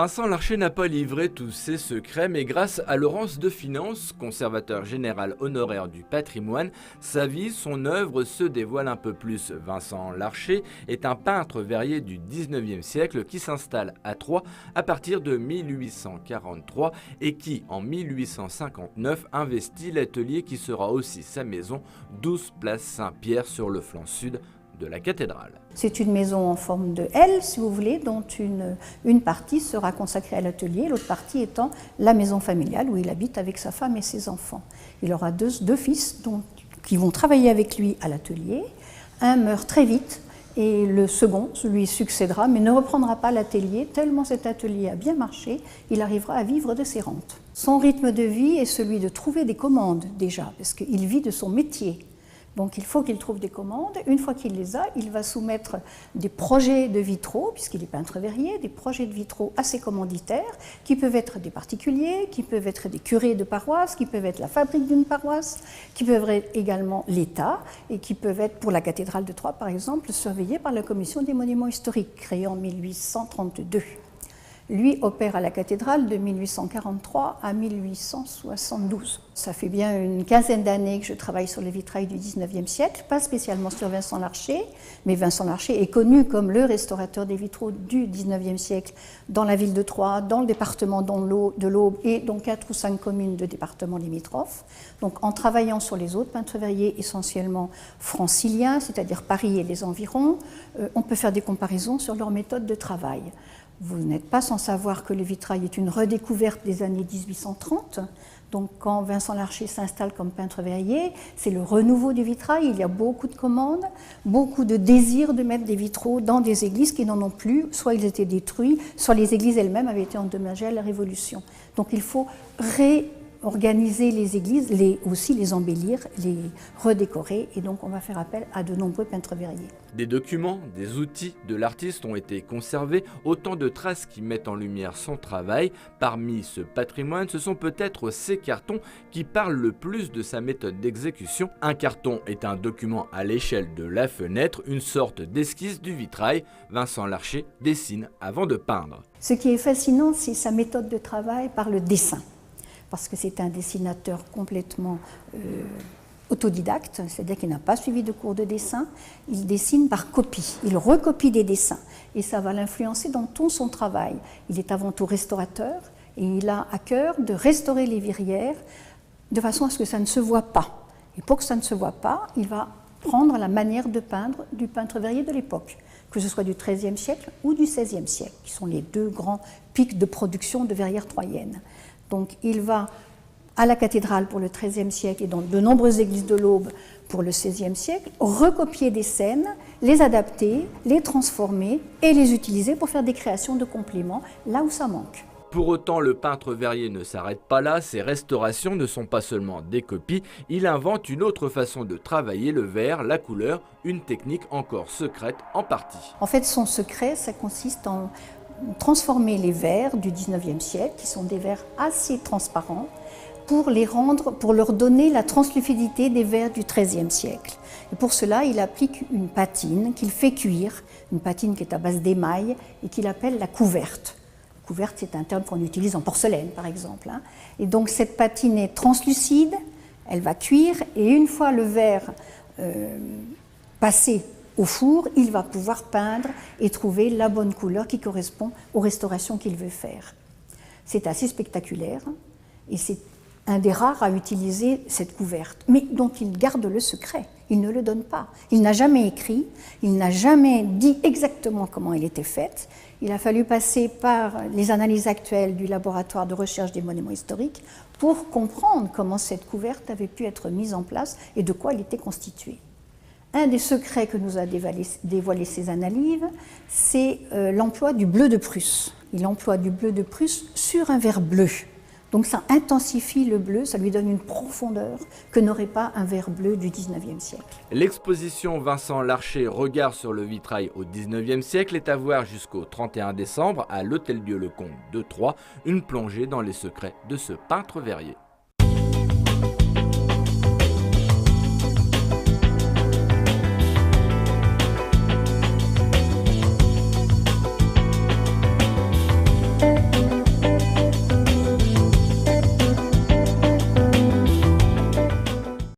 Vincent Larcher n'a pas livré tous ses secrets, mais grâce à Laurence de Finance, conservateur général honoraire du patrimoine, sa vie, son œuvre se dévoile un peu plus. Vincent Larcher est un peintre verrier du 19e siècle qui s'installe à Troyes à partir de 1843 et qui, en 1859, investit l'atelier qui sera aussi sa maison, 12 place Saint-Pierre sur le flanc sud de la cathédrale. C'est une maison en forme de L, si vous voulez, dont une partie sera consacrée à l'atelier, l'autre partie étant la maison familiale où il habite avec sa femme et ses enfants. Il aura deux fils qui vont travailler avec lui à l'atelier. Un meurt très vite et le second lui succédera, mais ne reprendra pas l'atelier, tellement cet atelier a bien marché, il arrivera à vivre de ses rentes. Son rythme de vie est celui de trouver des commandes déjà, parce qu'il vit de son métier. Donc il faut qu'il trouve des commandes. Une fois qu'il les a, il va soumettre des projets de vitraux, puisqu'il est peintre verrier, des projets de vitraux assez commanditaires, qui peuvent être des particuliers, qui peuvent être des curés de paroisse, qui peuvent être la fabrique d'une paroisse, qui peuvent être également l'État, et qui peuvent être, pour la cathédrale de Troyes par exemple, surveillés par la commission des monuments historiques, créée en 1832. Lui opère à la cathédrale de 1843 à 1872. Ça fait bien une quinzaine d'années que je travaille sur les vitrails du 19e siècle, pas spécialement sur Vincent Larcher, mais Vincent Larcher est connu comme le restaurateur des vitraux du 19e siècle dans la ville de Troyes, dans le département de l'Aube et dans 4 ou 5 communes de départements limitrophes. Donc en travaillant sur les autres peintres verriers essentiellement franciliens, c'est-à-dire Paris et les environs, on peut faire des comparaisons sur leur méthode de travail. Vous n'êtes pas sans savoir que le vitrail est une redécouverte des années 1830. Donc quand Vincent Larcher s'installe comme peintre verrier, c'est le renouveau du vitrail. Il y a beaucoup de commandes, beaucoup de désir de mettre des vitraux dans des églises qui n'en ont plus. Soit ils étaient détruits, soit les églises elles-mêmes avaient été endommagées à la Révolution. Donc il faut réorganiser les églises, aussi les embellir, les redécorer. Et donc on va faire appel à de nombreux peintres verriers. Des documents, des outils de l'artiste ont été conservés, autant de traces qui mettent en lumière son travail. Parmi ce patrimoine, ce sont peut-être ces cartons qui parlent le plus de sa méthode d'exécution. Un carton est un document à l'échelle de la fenêtre, une sorte d'esquisse du vitrail. Vincent Larcher dessine avant de peindre. Ce qui est fascinant, c'est sa méthode de travail par le dessin, parce que c'est un dessinateur complètement autodidacte, c'est-à-dire qu'il n'a pas suivi de cours de dessin, il dessine par copie, il recopie des dessins et ça va l'influencer dans tout son travail. Il est avant tout restaurateur et il a à cœur de restaurer les verrières de façon à ce que ça ne se voit pas. Et pour que ça ne se voit pas, il va prendre la manière de peindre du peintre verrier de l'époque, que ce soit du XIIIe siècle ou du XVIe siècle, qui sont les deux grands pics de production de verrières troyennes. Donc il va à la cathédrale pour le XIIIe siècle et dans de nombreuses églises de l'Aube pour le XVIe siècle, recopier des scènes, les adapter, les transformer et les utiliser pour faire des créations de compléments là où ça manque. Pour autant, le peintre verrier ne s'arrête pas là, ses restaurations ne sont pas seulement des copies, il invente une autre façon de travailler le verre, la couleur, une technique encore secrète en partie. En fait, son secret, ça consiste en transformer les verres du 19e siècle, qui sont des verres assez transparents, pour leur donner la translucidité des verres du XIIIe siècle. Et pour cela, il applique une patine qu'il fait cuire, une patine qui est à base d'émail et qu'il appelle la couverte. La couverte, c'est un terme qu'on utilise en porcelaine, par exemple. Et donc cette patine est translucide, elle va cuire, et une fois le verre passé au four, il va pouvoir peindre et trouver la bonne couleur qui correspond aux restaurations qu'il veut faire. C'est assez spectaculaire et c'est un des rares à utiliser cette couverte, mais dont il garde le secret. Il ne le donne pas. Il n'a jamais écrit, il n'a jamais dit exactement comment elle était faite. Il a fallu passer par les analyses actuelles du laboratoire de recherche des monuments historiques pour comprendre comment cette couverte avait pu être mise en place et de quoi elle était constituée. Un des secrets que nous a dévoilé ces analyses, c'est l'emploi du bleu de Prusse. Il emploie du bleu de Prusse sur un verre bleu. Donc ça intensifie le bleu, ça lui donne une profondeur que n'aurait pas un verre bleu du 19e siècle. L'exposition Vincent Larcher, regard sur le vitrail au 19e siècle est à voir jusqu'au 31 décembre à l'Hôtel-Dieu-le-Comte de Troyes, une plongée dans les secrets de ce peintre verrier.